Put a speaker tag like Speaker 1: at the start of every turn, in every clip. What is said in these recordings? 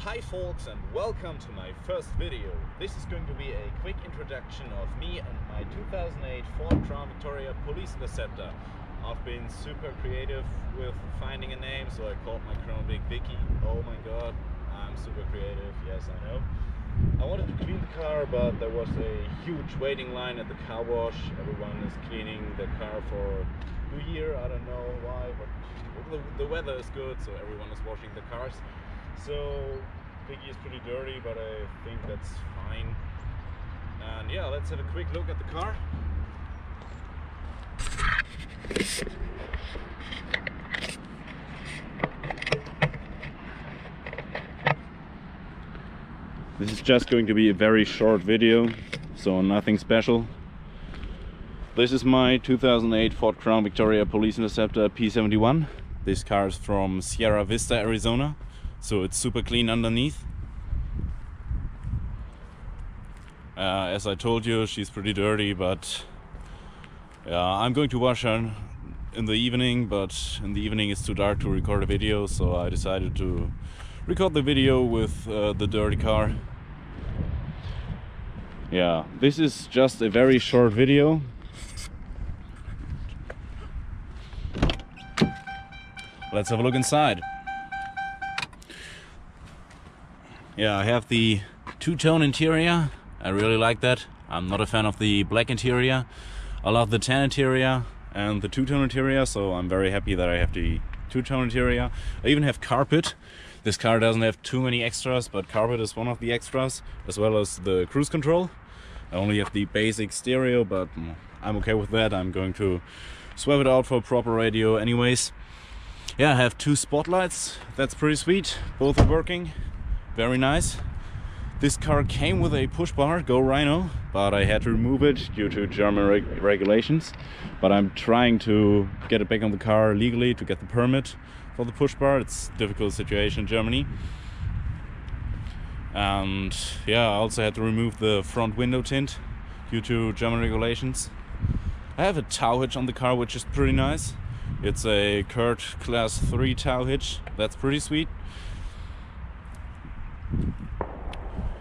Speaker 1: Hi folks, and welcome to my first video. This is going to be a quick introduction of me and my 2008 Ford Crown Victoria Police Interceptor. I've been super creative with finding a name, so I called my Crown Big Vicky. Oh my god, I'm super creative, yes I know. I wanted to clean the car, but there was a huge waiting line at the car wash. Everyone is cleaning their car for New Year, I don't know why, but the weather is good, so everyone is washing the cars. So Vicky is pretty dirty, but I think that's fine. And yeah, let's have a quick look at the car. This is just going to be a very short video, so nothing special. This is my 2008 Ford Crown Victoria Police Interceptor P71. This car is from Sierra Vista, Arizona, so it's super clean underneath. As I told you, she's pretty dirty, but I'm going to wash her in the evening, but in the evening it's too dark to record a video, so I decided to record the video with the dirty car. Yeah, this is just a very short video. Let's have a look inside. Yeah, I have the two-tone interior. I really like that. I'm not a fan of the black interior. I love the tan interior and the two-tone interior, so I'm very happy that I have the two-tone interior. I even have carpet. This car doesn't have too many extras, but carpet is one of the extras, as well as the cruise control. I only have the basic stereo, but I'm okay with that. I'm going to swap it out for proper radio anyways. Yeah, I have two spotlights. That's pretty sweet. Both are working. Very nice. This car came with a push bar, Go Rhino, but I had to remove it due to German regulations. But I'm trying to get it back on the car legally to get the permit for the push bar. It's a difficult situation in Germany. And yeah, I also had to remove the front window tint due to German regulations. I have a tow hitch on the car, which is pretty nice. It's a Kurt Class 3 tow hitch. That's pretty sweet.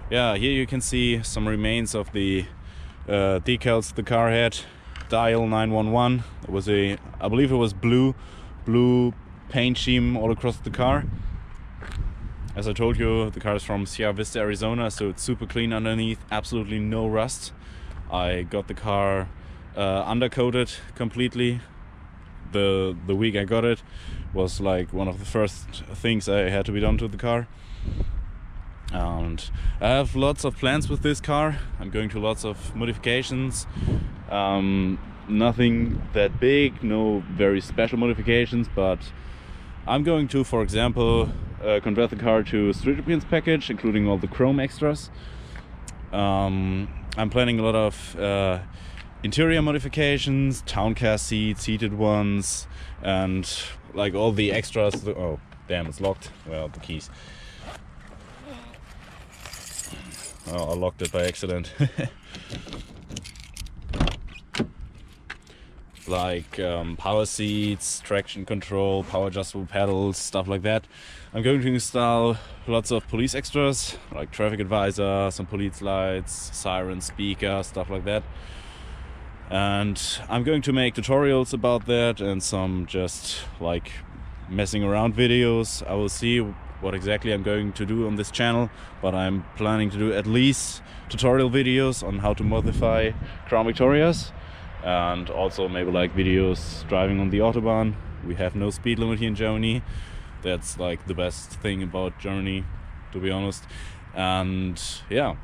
Speaker 1: Yeah, here you can see some remains of the decals the car had. Dial 911. It was I believe it was blue paint scheme all across the car. As I told you, the car is from Sierra Vista, Arizona, so it's super clean underneath. Absolutely no rust. I got the car undercoated completely. The week I got it was like one of the first things I had to be done to the car. And I have lots of plans with this car. I'm going to lots of modifications. Nothing that big, no very special modifications, but I'm going to, for example, convert the car to a street appearance package, including all the chrome extras. I'm planning a lot of interior modifications, town car seats, heated ones, and like all the extras. Oh damn, it's locked. Well, the keys. Oh, I locked it by accident. Like power seats, traction control, power adjustable pedals, stuff like that. I'm going to install lots of police extras, like traffic advisor, some police lights, siren, speaker, stuff like that. And I'm going to make tutorials about that and some just like messing around videos. I will see what exactly I'm going to do on this channel, but I'm planning to do at least tutorial videos on how to modify Crown Victorias, and also maybe like videos driving on the Autobahn. We have no speed limit here in Germany. That's like the best thing about Germany, to be honest. And yeah,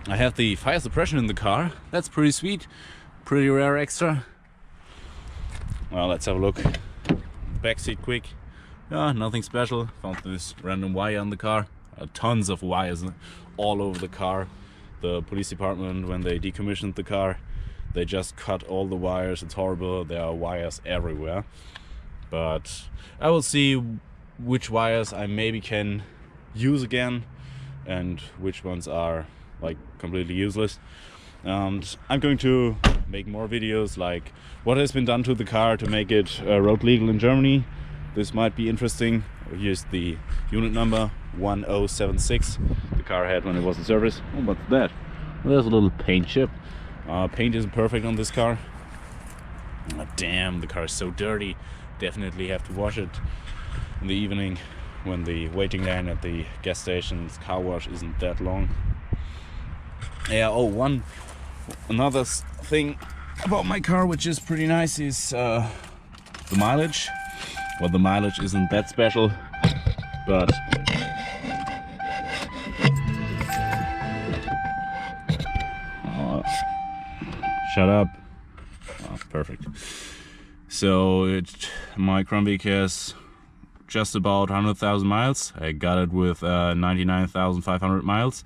Speaker 1: I have the fire suppression in the car. That's pretty sweet, pretty rare extra. Well, let's have a look. Back seat quick. Yeah, nothing special. Found this random wire on the car. Tons of wires all over the car. The police department, when they decommissioned the car, they just cut all the wires. It's horrible. There are wires everywhere. But I will see which wires I maybe can use again and which ones are like completely useless. And I'm going to make more videos like what has been done to the car to make it road legal in Germany. this might be interesting. Here's the unit number 1076 the car had when it was in service. Oh, what's that? Well, there's a little paint chip. Paint isn't perfect on this car. Oh, damn, the car is so dirty. Definitely have to wash it in the evening when the waiting line at the gas station's car wash isn't that long. Yeah, oh, another thing about my car which is pretty nice is the mileage. Well, the mileage isn't that special, but shut up. Oh, perfect. So my Crombie has just about 100,000 miles. I got it with 99,500 miles,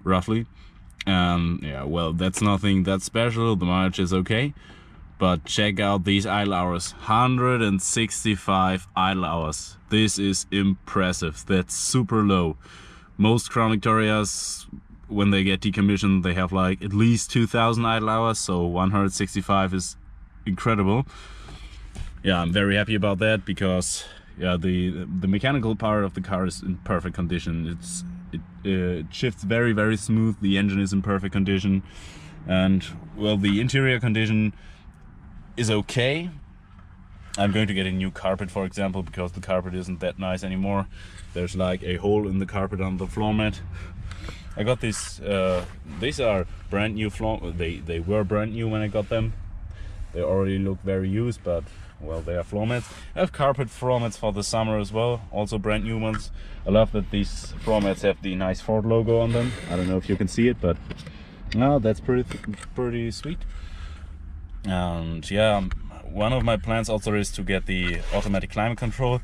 Speaker 1: roughly. Yeah, well, that's nothing that special. The mileage is okay. But check out these idle hours. 165 idle hours. This is impressive. That's super low. Most Crown Victorias, when they get decommissioned, they have like at least 2,000 idle hours. So 165 is incredible. Yeah, I'm very happy about that because yeah, the mechanical part of the car is in perfect condition. It shifts very, very smooth. The engine is in perfect condition, and well, the interior condition is okay. I'm going to get a new carpet, for example, because the carpet isn't that nice anymore. There's like a hole in the carpet on the floor mat. I got these are brand new they were brand new when I got them. They already look very used, but well, they are floor mats. I have carpet floor mats for the summer as well, also brand new ones. I love that these floor mats have the nice Ford logo on them. I don't know if you can see it, but no, that's pretty sweet. And yeah, one of my plans also is to get the automatic climate control.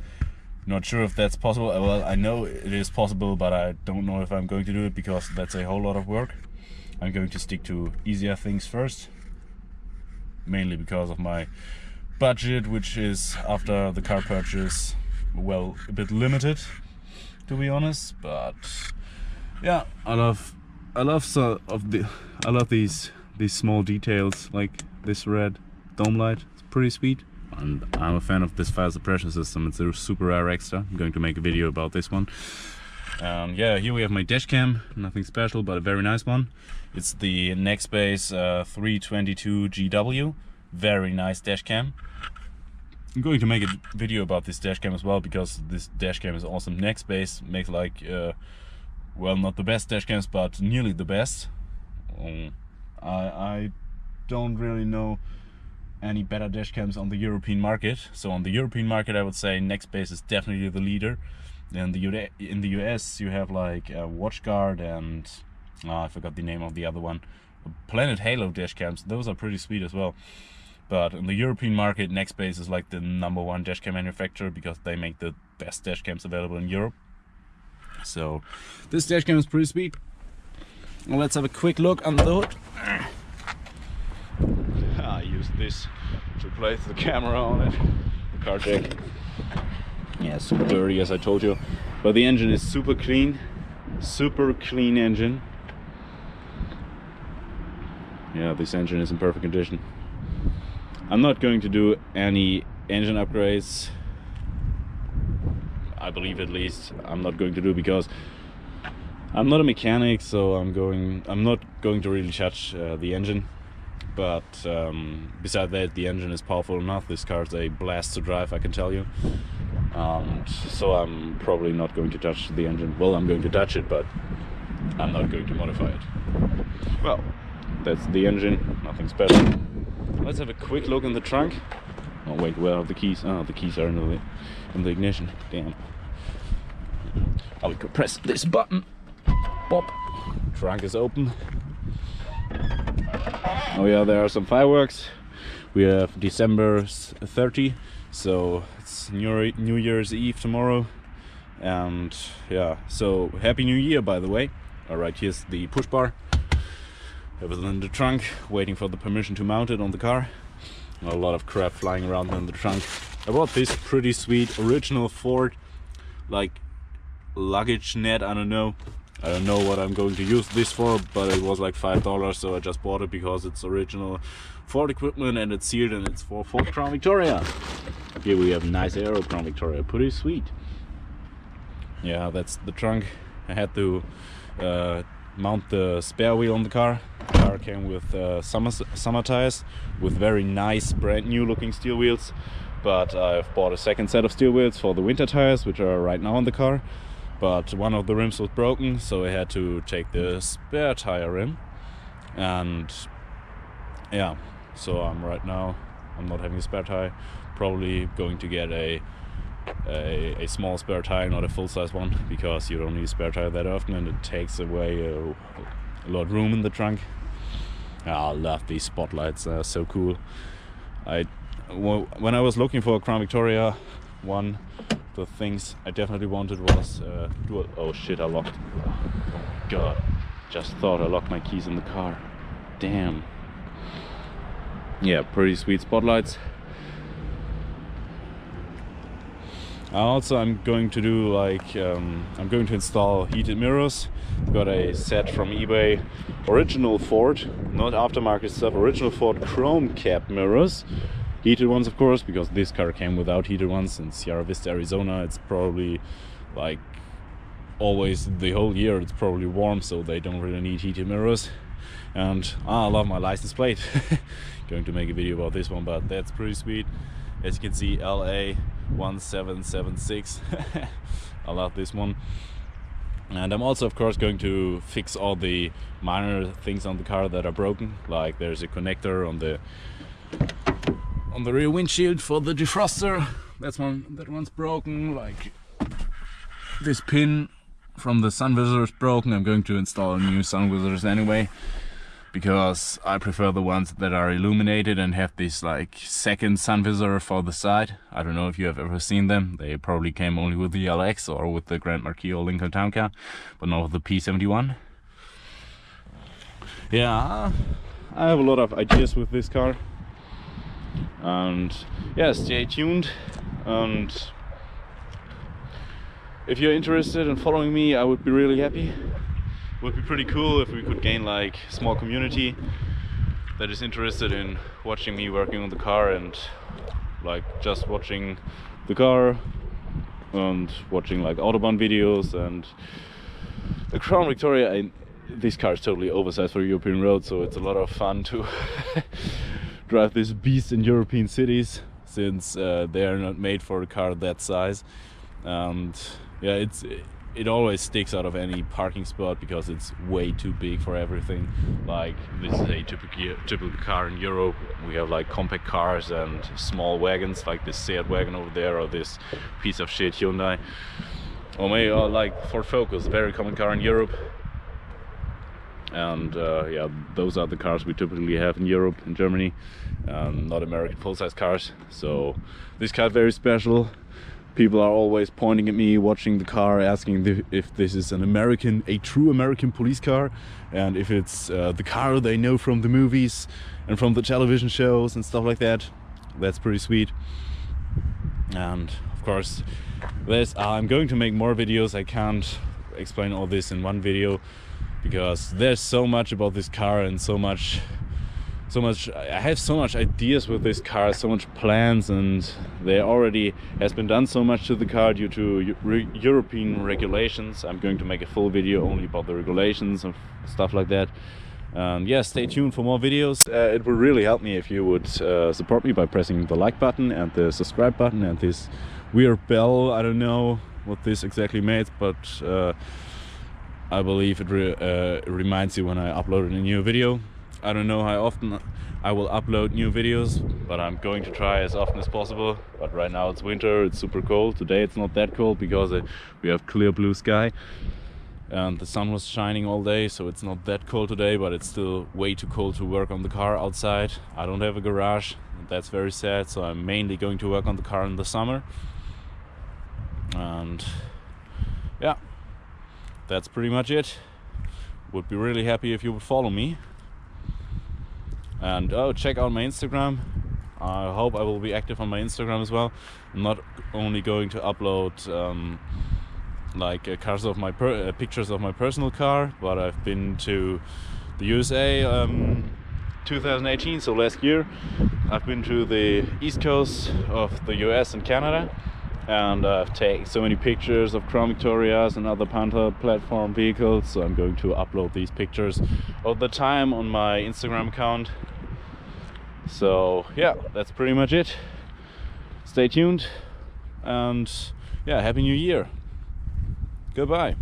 Speaker 1: Not sure if that's possible. Well, I know it is possible, but I don't know if I'm going to do it because that's a whole lot of work. I'm going to stick to easier things first, mainly because of my budget, which is after the car purchase, well, a bit limited, to be honest. But yeah, I love these small details, like this red dome light. It's pretty sweet, and I'm a fan of this fire suppression system. It's a super rare extra. I'm going to make a video about this one. Yeah, here we have my dash cam. Nothing special, but a very nice one. It's the Nextbase 322 GW. Very nice dash cam. I'm going to make a video about this dash cam as well, because this dash cam is awesome. Nextbase makes like well, not the best dash cams, but nearly the best. I don't really know any better dash cams on the European market. So on the European market, I would say Nextbase is definitely the leader. In the US, you have like WatchGuard and I forgot the name of the other one. Planet Halo dash cams. Those are pretty sweet as well. But in the European market, Nextbase is like the #1 dash cam manufacturer because they make the best dash cams available in Europe. So this dash cam is pretty sweet. Well, let's have a quick look under the hood. I used this to place the camera on it. The car jack. Yeah, super dirty as I told you. But the engine is super clean engine. Yeah, this engine is in perfect condition. I'm not going to do any engine upgrades. I believe, at least I'm not going to do, because I'm not a mechanic, so I'm not going to really touch the engine. But besides that, the engine is powerful enough. This car is a blast to drive, I can tell you. So I'm probably not going to touch the engine. Well, I'm going to touch it, but I'm not going to modify it. Well, that's the engine, nothing special. Let's have a quick look in the trunk. Oh wait, where are the keys? Oh, the keys are in the ignition. Damn. Oh, we could press this button. Pop. Trunk is open. Oh yeah, there are some fireworks. We have December 30, so it's New Year's Eve tomorrow. And yeah, so Happy New Year, by the way. Alright, here's the push bar. It was in the trunk, waiting for the permission to mount it on the car. A lot of crap flying around in the trunk. I bought this pretty sweet original Ford, like, luggage net. I don't know what I'm going to use this for, but it was like $5, so I just bought it because it's original Ford equipment and it's sealed and it's for Ford Crown Victoria. Here we have a nice aero Crown Victoria, pretty sweet. Yeah, that's the trunk. I had to mount the spare wheel on the car. The car came with summer tires with very nice brand new looking steel wheels, but I've bought a second set of steel wheels for the winter tires, which are right now on the car. But one of the rims was broken, so I had to take the spare tire rim. And yeah, so I'm not having a spare tire. Probably going to get a small spare tire, not a full-size one, because you don't need a spare tire that often and it takes away a lot of room in the trunk. I love these spotlights, they're so cool. When I was looking for a Crown Victoria, one of the things I definitely wanted was dual. Oh shit, I locked. Oh my god, just thought I locked my keys in the car. Damn. Yeah, pretty sweet spotlights. Also, I'm going to do I'm going to install heated mirrors. Got a set from eBay, original Ford, not aftermarket stuff, original Ford chrome cap mirrors. Heated ones, of course, because this car came without heated ones. In Sierra Vista, Arizona, it's probably like always the whole year it's probably warm, so they don't really need heated mirrors. And I love my license plate. Going to make a video about this one, but that's pretty sweet. As you can see, LA 1776. I love this one. And I'm also, of course, going to fix all the minor things on the car that are broken. Like there's a connector on the rear windshield for the defroster. That one's broken. Like this pin from the sun visor is broken. I'm going to install new sun visors anyway, because I prefer the ones that are illuminated and have this like second sun visor for the side. I don't know if you have ever seen them. They probably came only with the LX or with the Grand Marquis or Lincoln Town Car, but not with the P71. Yeah, I have a lot of ideas with this car. And yeah, stay tuned. And if you're interested in following me, I would be really happy. It would be pretty cool if we could gain like a small community that is interested in watching me working on the car and like just watching the car and watching like Autobahn videos. And the Crown Victoria, this car is totally oversized for European roads, so it's a lot of fun to drive this beast in European cities, since they are not made for a car that size. And yeah, it always sticks out of any parking spot because it's way too big for everything. Like this is a typical car in Europe. We have like compact cars and small wagons, like this Seat wagon over there, or this piece of shit Hyundai, or maybe like Ford Focus, very common car in Europe. And yeah, those are the cars we typically have in Europe, in Germany, not American full-size cars. So this car is very special. People are always pointing at me, watching the car, asking if this is a true American police car, and if it's the car they know from the movies and from the television shows and stuff like that. That's pretty sweet. And of course, I'm going to make more videos. I can't explain all this in one video, because there's so much about this car and so much I have so much ideas with this car, so much plans, and there already has been done so much to the car due to European regulations. I'm going to make a full video only about the regulations and stuff like that. Yeah, stay tuned for more videos. It would really help me if you would support me by pressing the like button and the subscribe button and this weird bell. I don't know what this exactly means, but I believe it reminds you when I upload a new video. I don't know how often I will upload new videos, but I'm going to try as often as possible. But right now it's winter, it's super cold. Today it's not that cold because we have clear blue sky and the sun was shining all day, so it's not that cold today, but it's still way too cold to work on the car outside. I don't have a garage, and that's very sad, so I'm mainly going to work on the car in the summer. And yeah, that's pretty much it. Would be really happy if you would follow me. And check out my Instagram. I hope I will be active on my Instagram as well. I'm not only going to upload cars of my pictures of my personal car, but I've been to the USA 2018, so last year. I've been to the east coast of the US and Canada, and I've taken so many pictures of Crown Victorias and other Panther platform vehicles, so I'm going to upload these pictures all the time on my Instagram account. So yeah, that's pretty much it. Stay tuned, and yeah, Happy New Year. Goodbye.